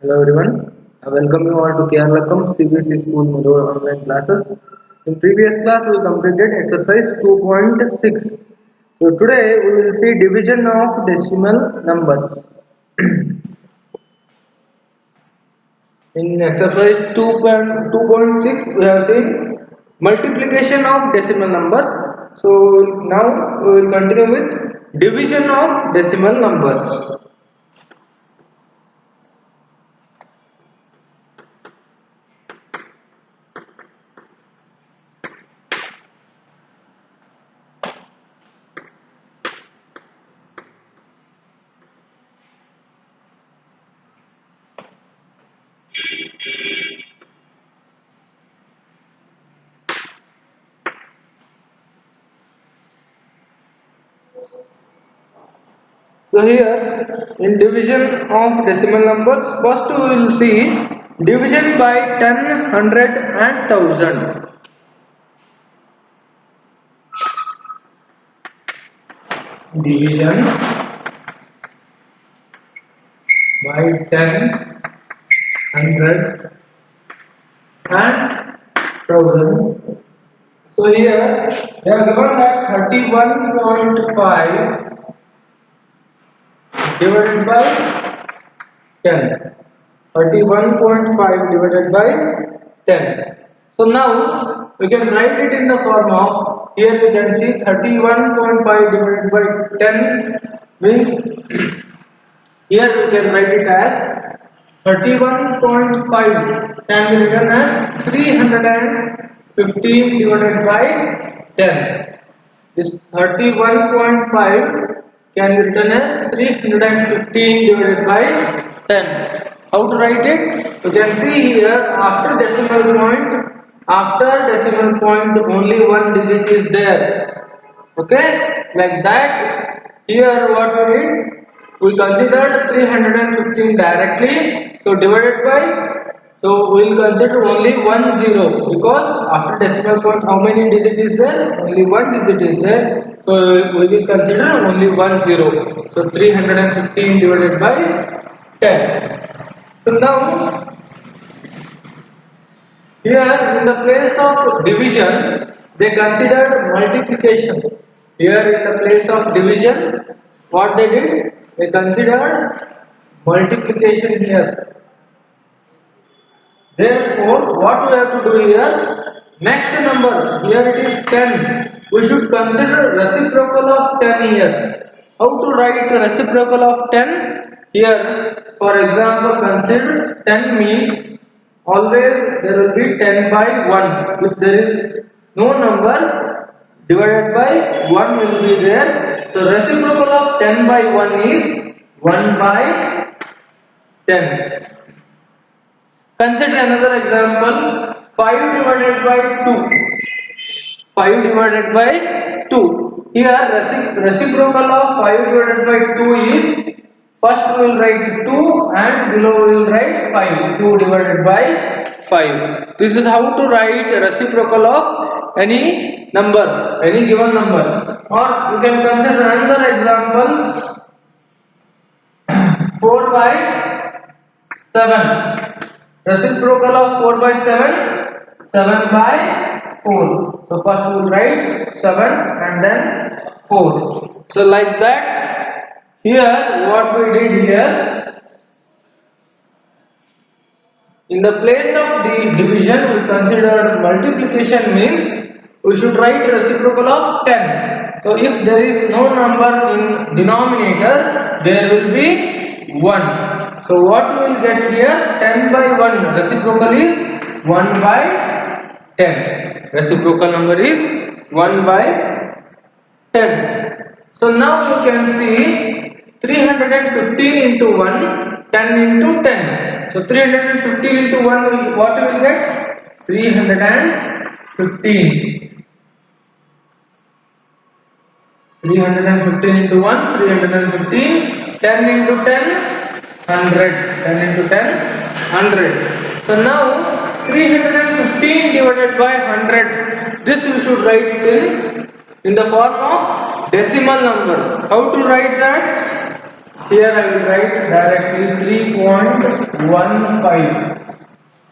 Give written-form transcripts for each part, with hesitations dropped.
Hello everyone, I welcome you all to Keralakum CBSE School Mudor online classes. In previous class we completed exercise 2.6. So today we will see division of decimal numbers. In exercise 2.6 we have seen multiplication of decimal numbers. So now we will continue with division of decimal numbers. So here in division of decimal numbers, first we will see division by 10, 100 and 1000. Division by 10, 100 and 1000. So here they are given that 31.5 divided by 10. 31.5 divided by 10. So now we can write it in the form of, here we can see 31.5 divided by 10 means here we can write it as 31.5 can be written as 315 divided by 10. This 31.5 can be written as 315 divided by 10. How to write it? You can see here after decimal point only one digit is there. Okay, like that. Here what we did? We considered 315 directly. So divided by, so we will consider only 10 because after decimal point how many digit is there? Only one digit is there. So we will consider only 10. So 315 divided by 10. So now here in the place of division they considered multiplication. Here in the place of division what they did? They considered multiplication here. Therefore, what we have to do here? Next number, here it is 10. We should consider reciprocal of 10 here. How to write reciprocal of 10? Here, for example, consider 10 means always there will be 10 by 1. If there is no number, divided by 1 will be there. So reciprocal of 10 by 1 is 1 by 10. Consider another example, 5 divided by 2. 5 divided by 2. Here reciprocal of 5 divided by 2 is, first we will write 2 and below we will write 5. 2 divided by 5. This is how to write reciprocal of any number, any given number. Or you can consider another example, 4 by 7. Reciprocal of 4 by 7, 7 by 4. So first we will write 7 and then 4. So like that, here what we did here, in the place of the division we considered multiplication means we should write reciprocal of 10. So if there is no number in denominator, there will be 1. So what we will get here? 10 by 1. Reciprocal is 1 by 10. Reciprocal number is 1 by 10. So now you can see 315 into 1, 10 into 10. So 315 into 1, what we will get? 315. 315 into 1, 315. 10 into 10, 100. 10 into 10, 100. So now 315 divided by 100. This you should write it in the form of decimal number. How to write that? Here I will write directly 3.15.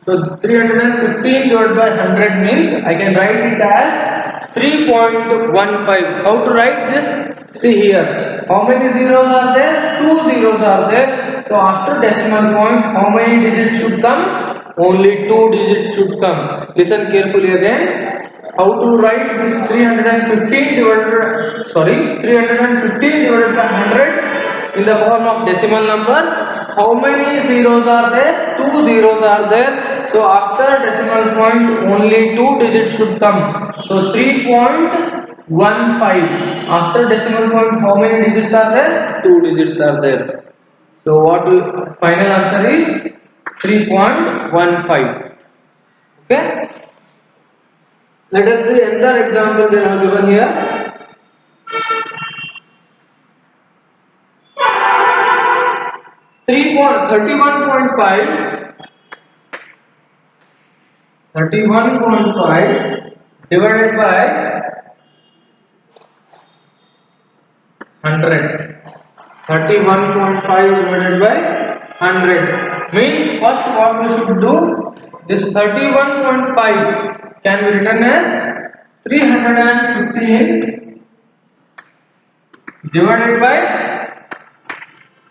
So 315 divided by 100 means I can write it as 3.15. How to write this? See here. How many zeros are there? 2 zeros are there. So after decimal point, how many digits should come? Only 2 digits should come. Listen carefully again. How to write this 315 divided by 100 in the form of decimal number? How many zeros are there? 2 zeros are there. So after decimal point only 2 digits should come. So 3.15. After decimal point how many digits are there? 2 digits are there. So what will final answer is 3.15. Okay. Let us see another example they have given here. 31.5 divided by 100. 31.5 divided by 100 means first what we should do, this 31.5 can be written as 315 divided by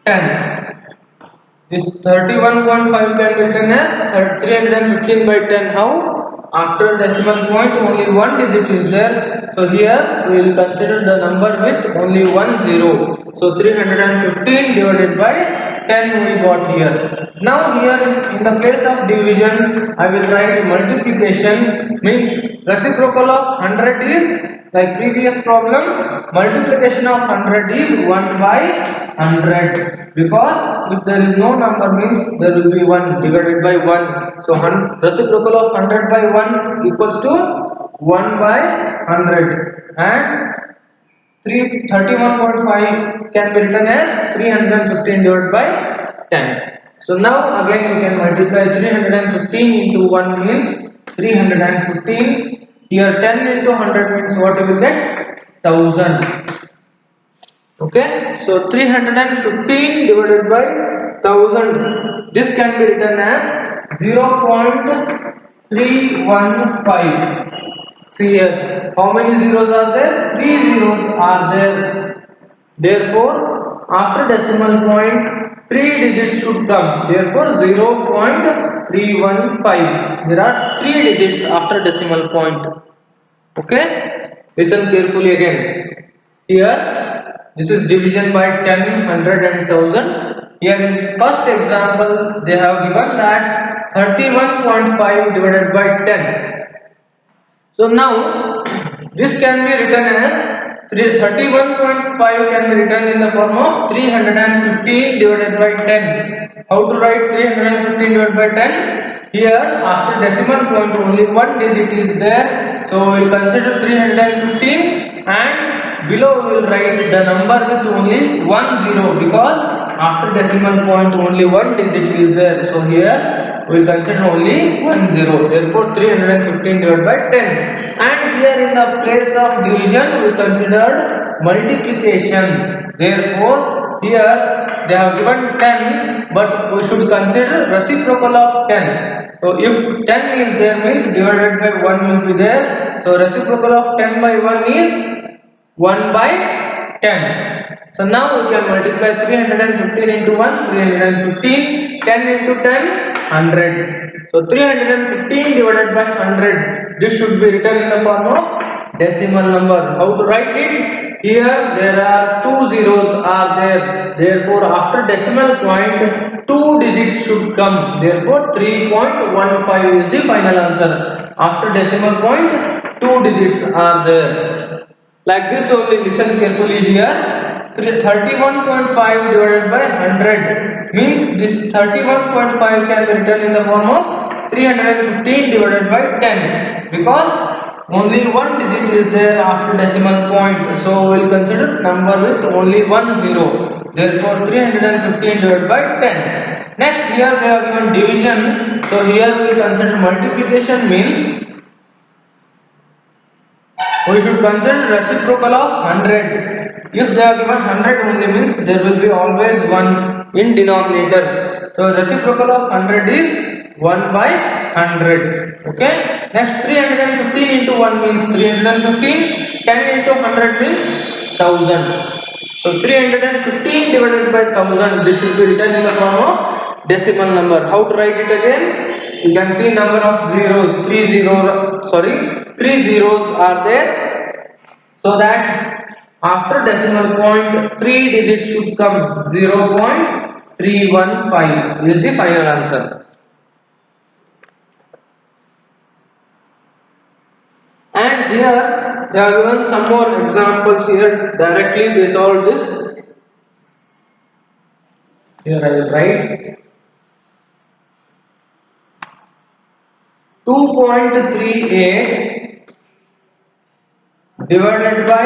10. This 31.5 can be written as 315 by 10. How? After decimal point only one digit is there. So here we will consider the number with only one zero. So 315 divided by 10 we got here. Now here in the place of division I will write multiplication, means reciprocal of 100 is, like previous problem, multiplication of 100 is 1 by 100, because if there is no number means there will be 1 divided by 1. So reciprocal of 100 by 1 equals to 1 by 100, and 31.5 can be written as 315 divided by 10. So now again we can multiply 315 into 1 means 315. Here 10 into 100 means what you will get? 1000. Okay, so 315 divided by 1000. This can be written as 0.315. See here, how many zeros are there? 3 zeros are there. Therefore, after decimal point, 3 digits should come. Therefore, 0.315. There are 3 digits after decimal point. Okay, listen carefully again. Here, this is division by 10, 100 and 1000. Here in first example, they have given that 31.5 divided by 10. So now this can be written as 31.5 can be written in the form of 315 divided by 10. How to write 315 divided by 10? Here after decimal point only one digit is there. So we will consider 315 and below we will write the number with only 1 0, because after decimal point only one digit is there. So here we will consider only 1 0. Therefore 315 divided by 10. And here in the place of division we considered multiplication. Therefore here they have given 10, but we should consider reciprocal of 10. So if 10 is there means divided by 1 will be there. So reciprocal of 10 by 1 is 1 by 10. So now we can multiply 315 into 1, 315, 10 into 10, 100. So 315 divided by 100, this should be written in the form of decimal number. How to write it? Here there are 2 zeros are there. Therefore after decimal point 2 digits should come. Therefore 3.15 is the final answer. After decimal point 2 digits are there. Like this only, listen carefully here. 31.5 divided by 100 means this 31.5 can be written in the form of 315 divided by 10, because only one digit is there after decimal point. So we will consider number with only 1 0. Therefore 315 divided by 10. Next here they have given division. So here we consider multiplication, means we should consider reciprocal of 100. If they are given 100 only means there will be always 1 in denominator. So reciprocal of 100 is 1 by 100. Okay. Next 315 into 1 means 315. 10 into 100 means 1000. So 315 divided by 1000, this should be written in the form of decimal number. How to write it again? You can see number of zeros, 3 zeros are there. So that after decimal point 3 digits should come. 0.315 is the final answer. And here they are given some more examples here directly. They solve this. Here I will write 2.38 divided by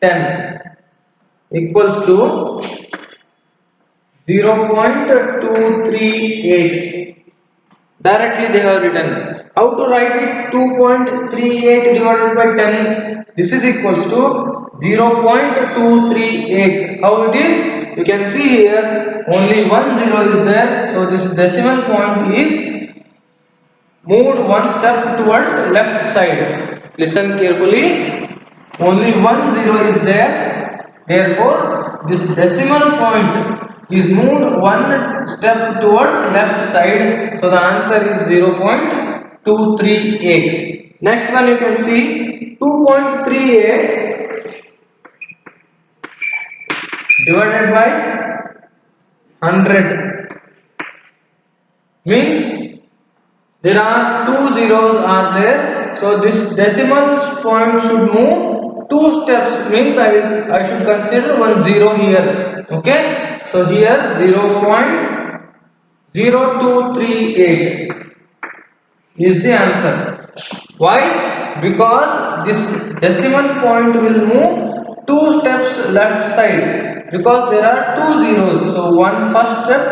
10 equals to 0.238. Directly they have written. How to write it? 2.38 divided by 10. This is equals to 0.238. How it is? You can see here only 1 0 is there. So this decimal point is moved one step towards left side. Listen carefully. Only 1 0 is there. Therefore, this decimal point is moved one step towards left side. So the answer is 0.238. Next one you can see 2.38 divided by 100 means there are 2 zeros are there. So this decimal point should move 2 steps means I should consider 1 0 here. Okay. So here 0.0238 is the answer. Why? Because this decimal point will move 2 steps left side because there are 2 zeros. So one first step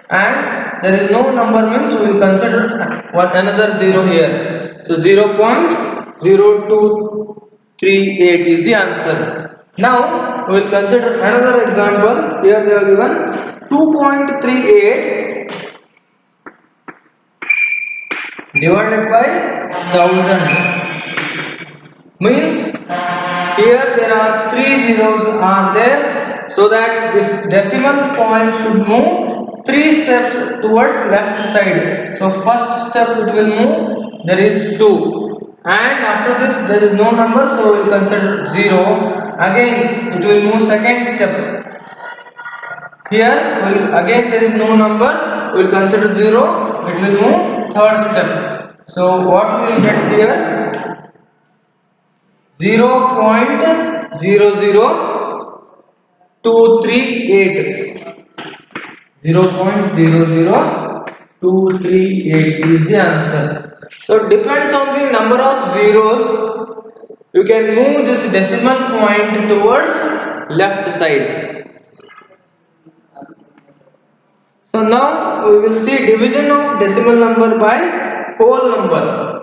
and there is no number means we will consider another 0 here. So 0.0238 is the answer. Now we will consider another example. Here they are given 2.38 divided by 1000 means here there are 3 zeros are there, so that this decimal point should move 3 steps towards left side. So first step it will move, there is 2 and after this there is no number, so we will consider 0. Again it will move second step. Here again there is no number, we will consider 0. It will move third step. So what we will get here? 0.00238. 0.00238 is the answer. So it depends on the number of zeros. You can move this decimal point towards left side. So now we will see division of decimal number by whole number.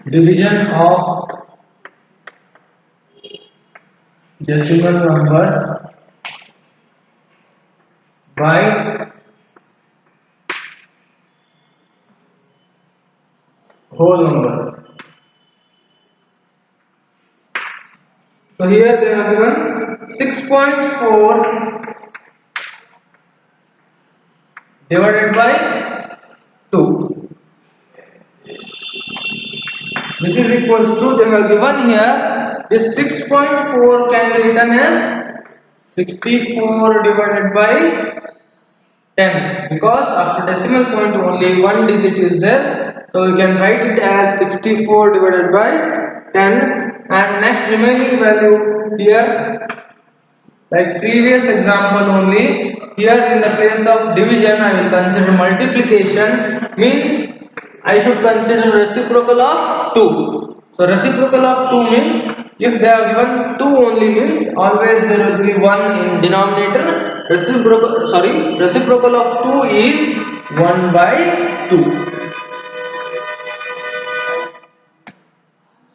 Division of decimal numbers by whole number. So here they have given 6.4 divided by 2. This is equals to, they have given here, this 6.4 can be written as 64 divided by 10 because after decimal point only one digit is there. So you can write it as 64 divided by 10 and next remaining value here, like previous example only, here in the place of division I will consider multiplication, means I should consider reciprocal of 2. So reciprocal of 2 means If they are given 2 only means always there will be 1 in denominator. Reciprocal of 2 is 1 by 2.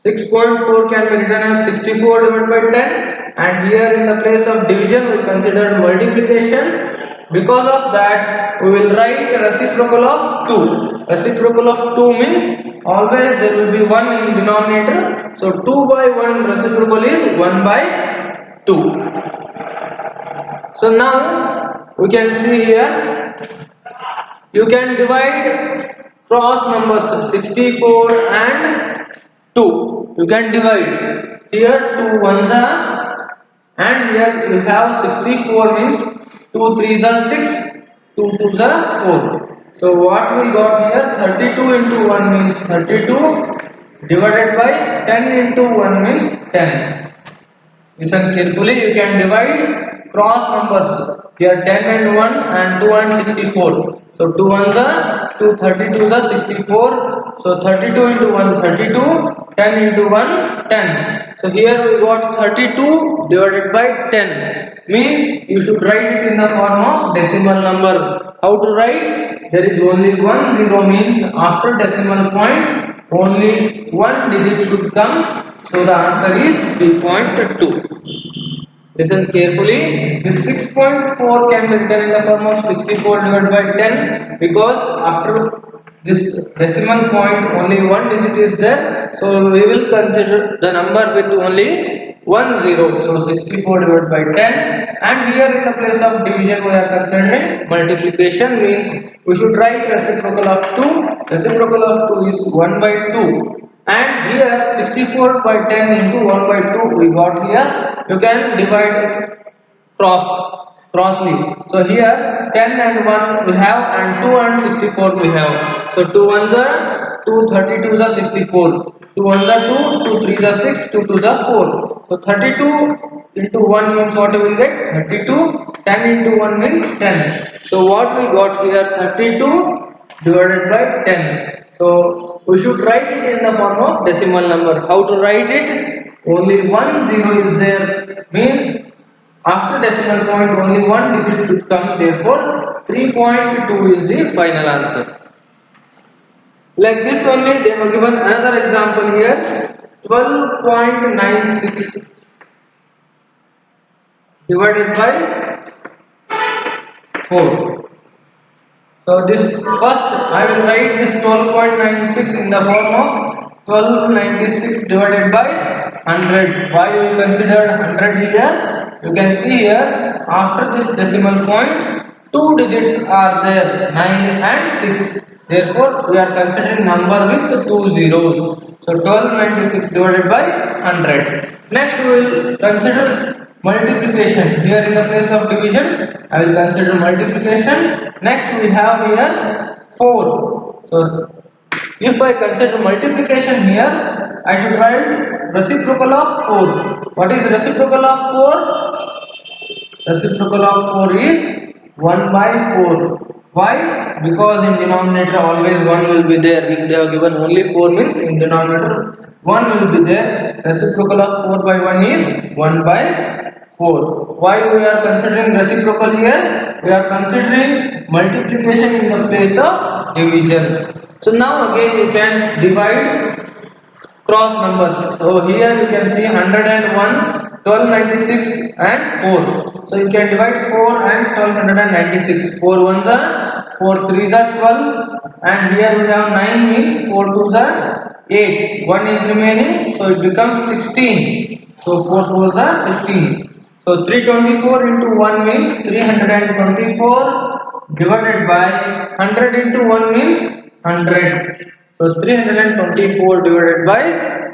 6.4 can be written as 64 divided by 10, and here in the place of division we consider multiplication. Because of that we will write reciprocal of 2. Reciprocal of 2 means always there will be 1 in denominator. So 2 by 1 reciprocal is 1 by 2. So now we can see here you can divide cross numbers 64 and 2. You can divide here 2 ones are, and here you have 64 means 2 threes are 6, 2 twos are 4. So what we got here, 32 into 1 means 32 divided by 10 into 1 means 10. Listen carefully, you can divide cross numbers here 10 and 1 and 2 and 64. So 2 ones are 2, 32 is 64. So 32 into 1 32, 10 into 1 10. So here we got 32 divided by 10 means you should write it in the form of decimal number. How to write? There is only one zero means after decimal point only one digit should come. So the answer is 3.2. Listen carefully. This 6.4 can be written in the form of 64 divided by 10 because after this decimal point only one digit is there. So we will consider the number with only 1 0. So 64 divided by 10. And here in the place of division we are considering multiplication means we should write reciprocal of 2. Reciprocal of 2 is 1 by 2. And here 64 by 10 into 1 by 2 we got here. You can divide crossly. So here 10 and 1 we have and 2 and 64 we have. So 2 ones are 2, 32 are 64. 2 ones are 2, 2 3s are 6, 2 2s are 4. So 32 into 1 means what we will get? 32. 10 into 1 means 10. So what we got here? 32 divided by 10. So we should write it in the form of decimal number. How to write it? Only 1 0 is there means after decimal point only one digit should come, therefore 3.2 is the final answer. Like this only they have given another example here, 12.96 divided by 4. So this first I will write this 12.96 in the form of 1296 divided by 100. Why we considered 100 here? You can see here after this decimal point two digits are there, 9 and 6. Therefore we are considering number with two zeros. So 1296 divided by 100. Next we will consider multiplication. Here in the place of division I will consider multiplication. Next we have here 4. So if I consider multiplication here, I should write reciprocal of 4. What is reciprocal of 4? Reciprocal of 4 is 1 by 4. Why? Because in denominator always 1 will be there. If they are given only 4 means in denominator 1 will be there. Reciprocal of 4 by 1 is 1 by 4. Why we are considering reciprocal here? We are considering multiplication in the place of division. So now again you can divide cross numbers. So here you can see 101, 1296 and 4. So you can divide 4 and 1296. 4 ones are 4 threes are 12 and here we have 9 means 4 twos are 8. 1 is remaining so it becomes 16. So 4 fours are 16. So 324 into 1 means 324 divided by 100 into 1 means 100. So 324 divided by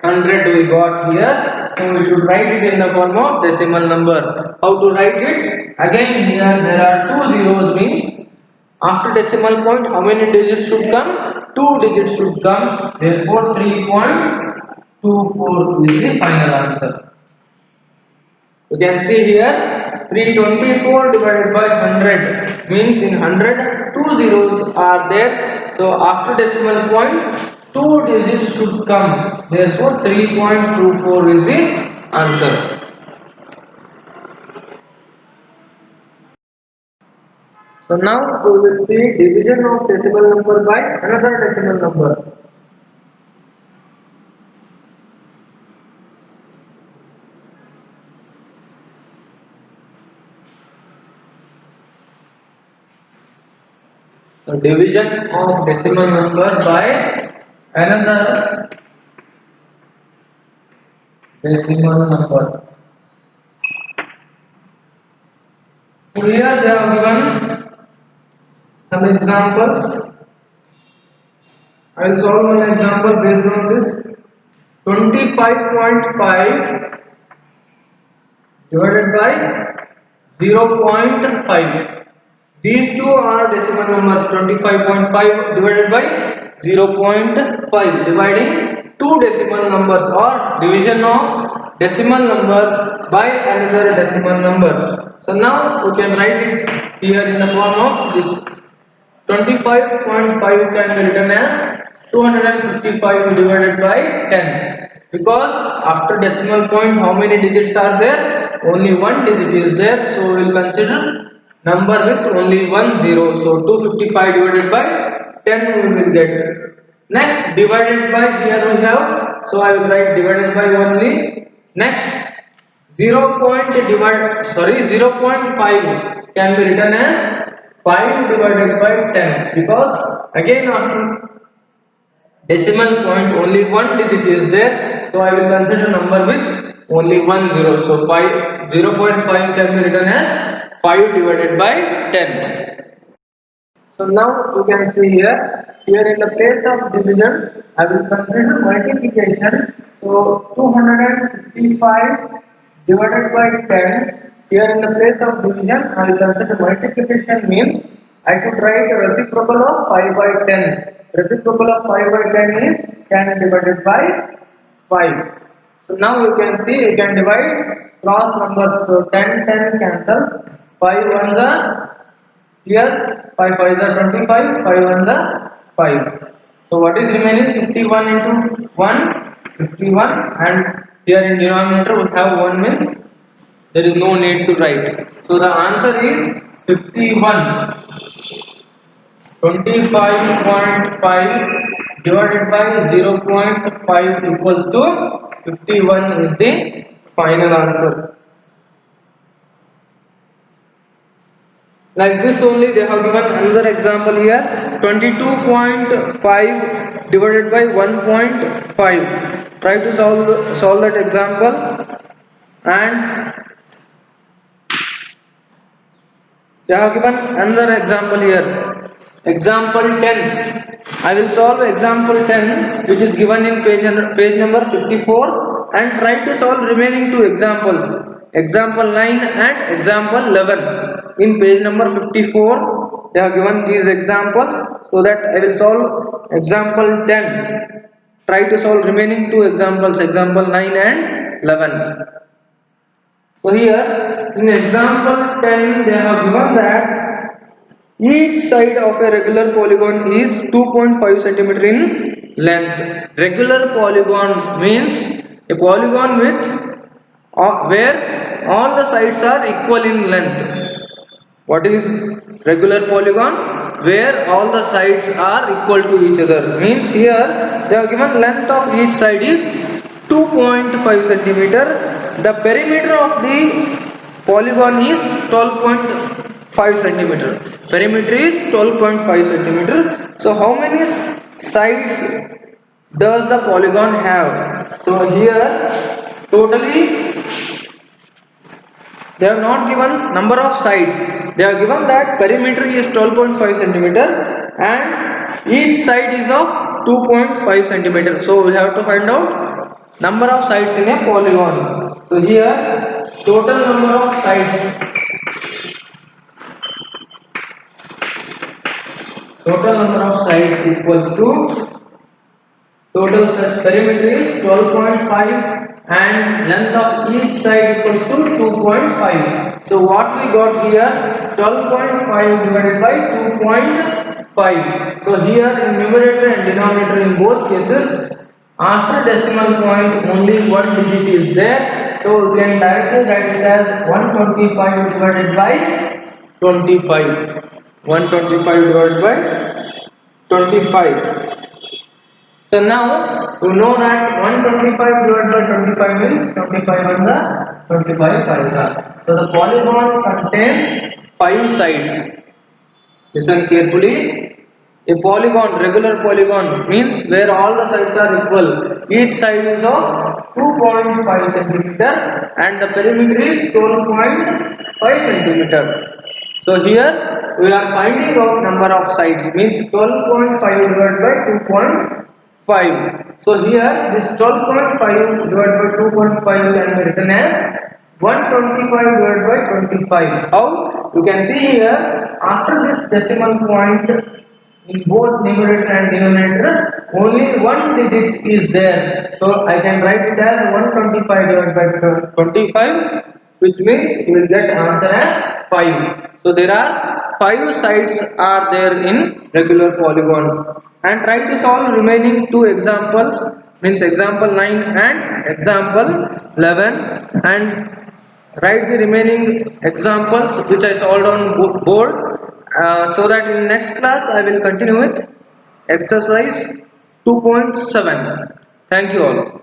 100 we got here. So we should write it in the form of decimal number. How to write it? Again here there are two zeros means after decimal point how many digits should come? 2 digits should come. Therefore 3.24 is the final answer. You can see here 324 divided by 100 means in 100 two zeros are there. So after decimal point 2 digits should come. Therefore 3.24 is the answer. So now we will see division of decimal number by another decimal number. So division of decimal number by another decimal number. So here they have given some examples. I will solve one example based on this. 25.5 divided by 0.5. These two are decimal numbers. 25.5 divided by 0.5, dividing two decimal numbers, or division of decimal number by another decimal number. So now we can write it here in the form of this. 25.5 can be written as 255 divided by 10, because after decimal point how many digits are there? Only one digit is there, so we will consider number with only one zero. So 255 divided by 10 we will get. Next, divided by, here we have, so I will write divided by only. Next, 0.5 can be written as 5 divided by 10, because again after decimal point only one digit is there, so I will consider number with only one zero. So 0.5 can be written as 5 divided by 10. So now you can see here in the place of division I will consider multiplication. So 255 divided by 10, here in the place of division I will consider multiplication, means I should write a reciprocal of 5 by 10. Reciprocal of 5 by 10 is 10 divided by 5. So now you can see you can divide cross numbers. So 10 cancels, 5 on the here 5 5 is 25, 5 on the 5. So what is remaining? 51 into 1, 51, and here in denominator we have 1, means there is no need to write. So the answer is 51. 25.5 divided by 0.5 equals to 51 is the final answer. Like this only they have given another example here. 22.5 divided by 1.5. Try to solve that example. And they have given another example here. Example 10. I will solve example 10, which is given in page number 54, and try to solve remaining two examples, example 9 and example 11. In page number 54 they have given these examples, so that I will solve example 10. Try to solve remaining two examples, example 9 and 11. So here in example 10 they have given that each side of a regular polygon is 2.5 centimeter in length. Regular polygon means a polygon with where all the sides are equal in length. What is regular polygon? Where all the sides are equal to each other. Means here they have given length of each side is 2.5 centimeter. The perimeter of the polygon is 12.5 centimeter. Perimeter is 12.5 centimeter. So how many sides does the polygon have? So here totally they have not given number of sides. They have given that perimeter is 12.5 centimeter and each side is of 2.5 centimeter. So we have to find out number of sides in a polygon. So here total number of sides. Total number of sides equals to total perimeter is 12.5 and length of each side equals to 2.5. So what we got here, 12.5 divided by 2.5. So here in numerator and denominator in both cases, after decimal point only one digit is there. So we can directly write it as 125 divided by 25. 125 divided by 25. So now you know that 125 divided by 25 means 25 on the 25 paisa. So the polygon contains 5 sides. Listen carefully. A polygon, regular polygon, means where all the sides are equal. Each side is of 2.5 centimeter and the perimeter is 12.5 centimeter. So here we are finding out number of sides, means 12.5 divided by 2.5. So here this 12.5 divided by 2.5 can be written as 125 divided by 25. How? You can see here, after this decimal point in both numerator and denominator, only one digit is there. So I can write it as 125 divided by 25, which means you will get answer as 5. So there are 5 sides are there in regular polygon. And try to solve remaining 2 examples, means example 9 and example 11, and write the remaining examples which I solved on board, so that in next class I will continue with exercise 2.7. Thank you all.